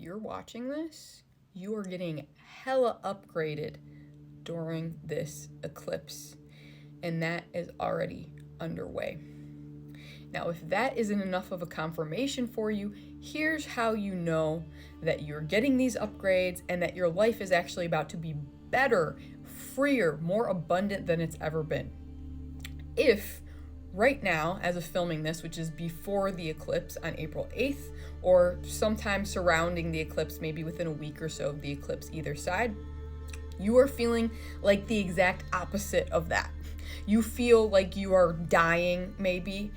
you're watching this, you are getting hella upgraded during this eclipse, and that is already underway. Now, if that isn't enough of a confirmation for you, here's how you know that you're getting these upgrades and that your life is actually about to be better, freer, more abundant than it's ever been. If right now, as of filming this, which is before the eclipse on April 8th, or sometime surrounding the eclipse, maybe within a week or so of the eclipse either side, you are feeling like the exact opposite of that. You feel like you are dying, maybe.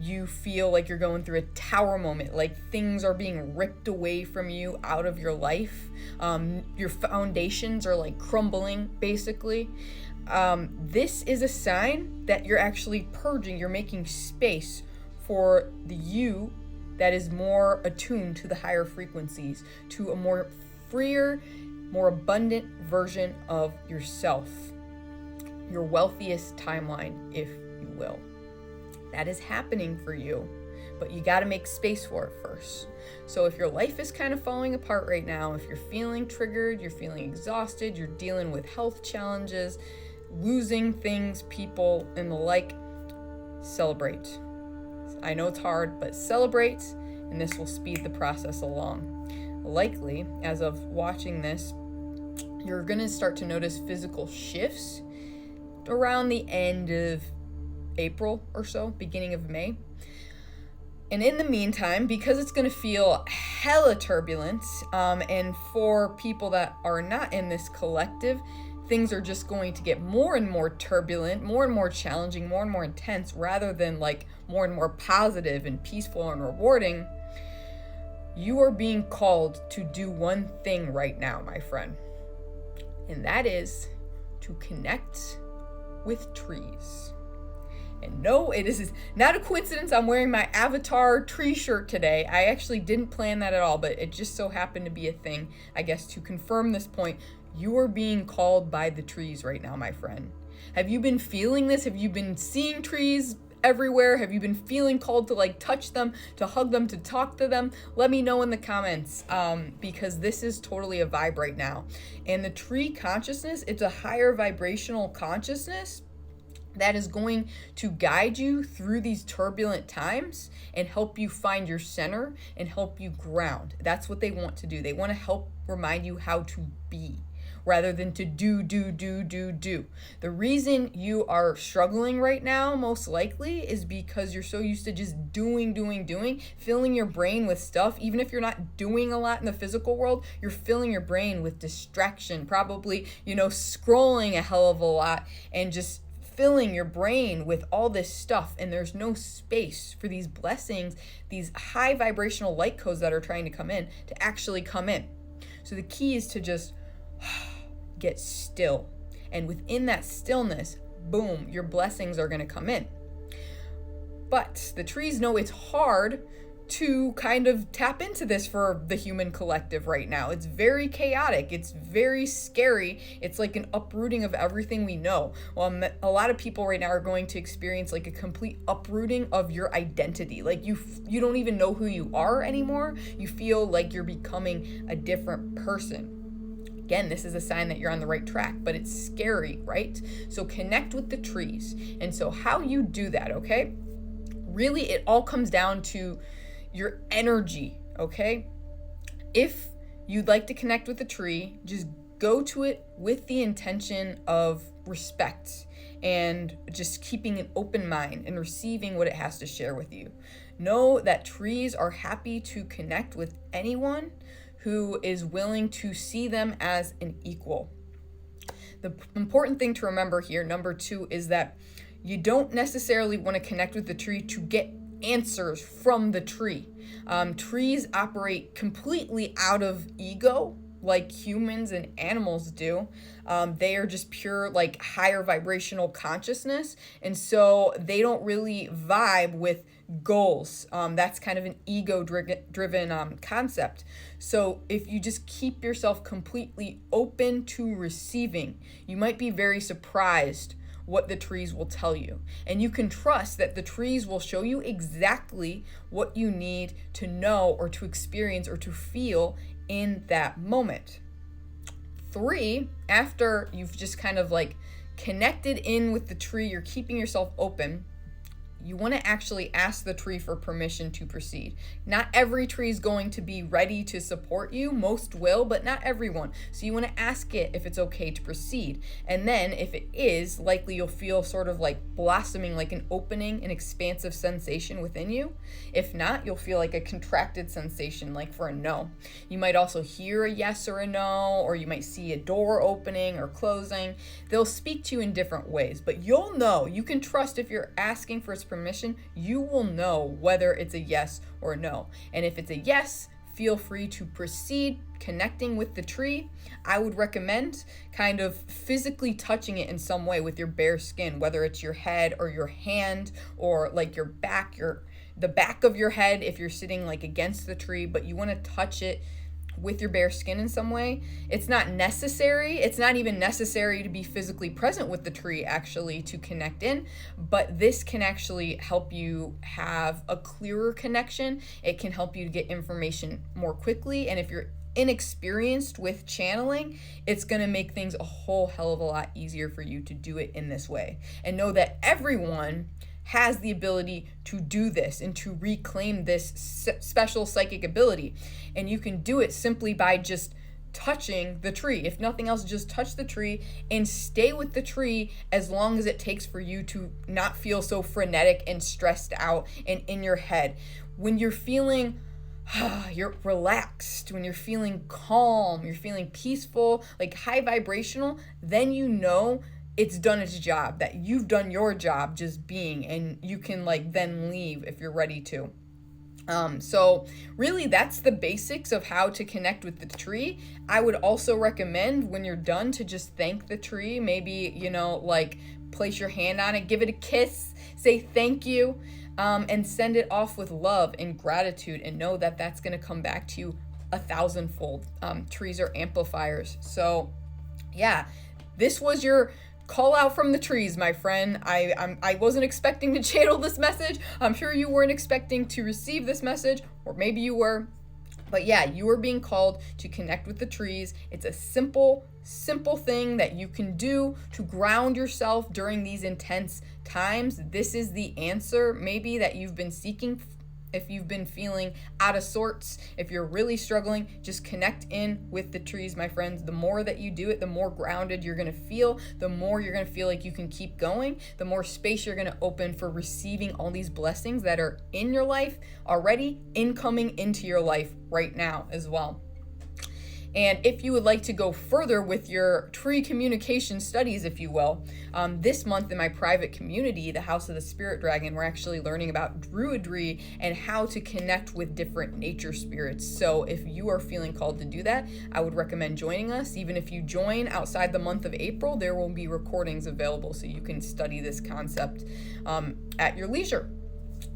You feel like you're going through a tower moment, like things are being ripped away from you out of your life. Your foundations are like crumbling, basically. This is a sign that you're actually purging, you're making space for the you that is more attuned to the higher frequencies, to a more freer, more abundant version of yourself. Your wealthiest timeline, if you will. That is happening for you, but you got to make space for it first. So if your life is kind of falling apart right now, if you're feeling triggered, you're feeling exhausted, you're dealing with health challenges, losing things, people, and the like, celebrate. I know it's hard, but celebrate, and this will speed the process along. Likely, as of watching this, you're going to start to notice physical shifts around the end of April or so, beginning of May. And in the meantime, because it's going to feel hella turbulent, and for people that are not in this collective, things are just going to get more and more turbulent, more and more challenging, more and more intense, rather than like more and more positive and peaceful and rewarding. You are being called to do one thing right now, my friend, and that is to connect with trees. And no, it is not a coincidence I'm wearing my avatar tree shirt today. I actually didn't plan that at all, but it just so happened to be a thing, I guess, to confirm this point. You are being called by the trees right now, my friend. Have you been feeling this? Have you been seeing trees everywhere? Have you been feeling called to like touch them, to hug them, to talk to them? Let me know in the comments, because this is totally a vibe right now. And the tree consciousness, it's a higher vibrational consciousness that is going to guide you through these turbulent times and help you find your center and help you ground. That's what they want to do. They want to help remind you how to be, rather than to do. The reason you are struggling right now, most likely, is because you're so used to just doing, filling your brain with stuff. Even if you're not doing a lot in the physical world, you're filling your brain with distraction, probably, scrolling a hell of a lot and just filling your brain with all this stuff, and there's no space for these blessings, these high vibrational light codes that are trying to come in, to actually come in. So the key is to just get still, and within that stillness, boom, your blessings are going to come in. But the trees know it's hard to kind of tap into this for the human collective right now. It's very chaotic. It's very scary. It's like an uprooting of everything we know. Well, a lot of people right now are going to experience like a complete uprooting of your identity. Like you don't even know who you are anymore. You feel like you're becoming a different person. Again, this is a sign that you're on the right track, but it's scary, right? So connect with the trees. And so how you do that, okay? Really, it all comes down to your energy, okay? If you'd like to connect with a tree, just go to it with the intention of respect and just keeping an open mind and receiving what it has to share with you. Know that trees are happy to connect with anyone who is willing to see them as an equal. The important thing to remember here, number 2, is that you don't necessarily want to connect with the tree to get answers from the tree. Trees operate completely out of ego, like humans and animals do. They are just pure, like, higher vibrational consciousness, and so they don't really vibe with goals. That's kind of an ego-driven concept. So if you just keep yourself completely open to receiving, you might be very surprised what the trees will tell you. And you can trust that the trees will show you exactly what you need to know or to experience or to feel in that moment. 3, after you've just kind of like connected in with the tree, you're keeping yourself open, you want to actually ask the tree for permission to proceed. Not every tree is going to be ready to support you. Most will, but not everyone. So you want to ask it if it's okay to proceed. And then if it is, likely you'll feel sort of like blossoming, like an opening, an expansive sensation within you. If not, you'll feel like a contracted sensation, like for a no. You might also hear a yes or a no, or you might see a door opening or closing. They'll speak to you in different ways, but you'll know. You can trust if you're asking for its permission, you will know whether it's a yes or a no. And if it's a yes, feel free to proceed connecting with the tree. I would recommend kind of physically touching it in some way with your bare skin, whether it's your head or your hand or like your back, the back of your head if you're sitting like against the tree, but you want to touch it with your bare skin in some way. It's not necessary. It's not even necessary to be physically present with the tree actually to connect in, but this can actually help you have a clearer connection. It can help you to get information more quickly. And if you're inexperienced with channeling, it's going to make things a whole hell of a lot easier for you to do it in this way. And know that everyone has the ability to do this and to reclaim this special psychic ability. And you can do it simply by just touching the tree. If nothing else, just touch the tree and stay with the tree as long as it takes for you to not feel so frenetic and stressed out and in your head. When you're feeling you're relaxed, when you're feeling calm, you're feeling peaceful, like high vibrational, then you know it's done its job, that you've done your job just being, and you can like then leave if you're ready to. So really that's the basics of how to connect with the tree. I would also recommend when you're done to just thank the tree. Maybe, like place your hand on it, give it a kiss, say thank you, and send it off with love and gratitude, and know that that's going to come back to you 1,000-fold. Trees are amplifiers. So yeah, this was your call out from the trees, my friend. I wasn't expecting to channel this message. I'm sure you weren't expecting to receive this message, or maybe you were. But yeah, you are being called to connect with the trees. It's a simple thing that you can do to ground yourself during these intense times. This is the answer maybe that you've been seeking. If you've been feeling out of sorts, if you're really struggling, just connect in with the trees, my friends. The more that you do it, the more grounded you're going to feel, the more you're going to feel like you can keep going, the more space you're going to open for receiving all these blessings that are in your life already, incoming into your life right now as well. And if you would like to go further with your tree communication studies, if you will, this month in my private community, the House of the Spirit Dragon, we're actually learning about druidry and how to connect with different nature spirits. So if you are feeling called to do that, I would recommend joining us. Even if you join outside the month of April, there will be recordings available so you can study this concept at your leisure.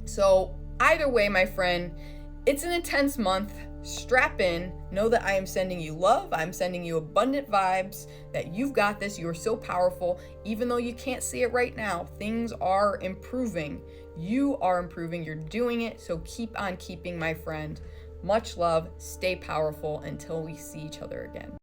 So either way, my friend, it's an intense month. Strap in, know that I am sending you love, I'm sending you abundant vibes, that you've got this, you are so powerful, even though you can't see it right now, things are improving, you are improving, you're doing it, so keep on keeping, my friend. Much love, stay powerful until we see each other again.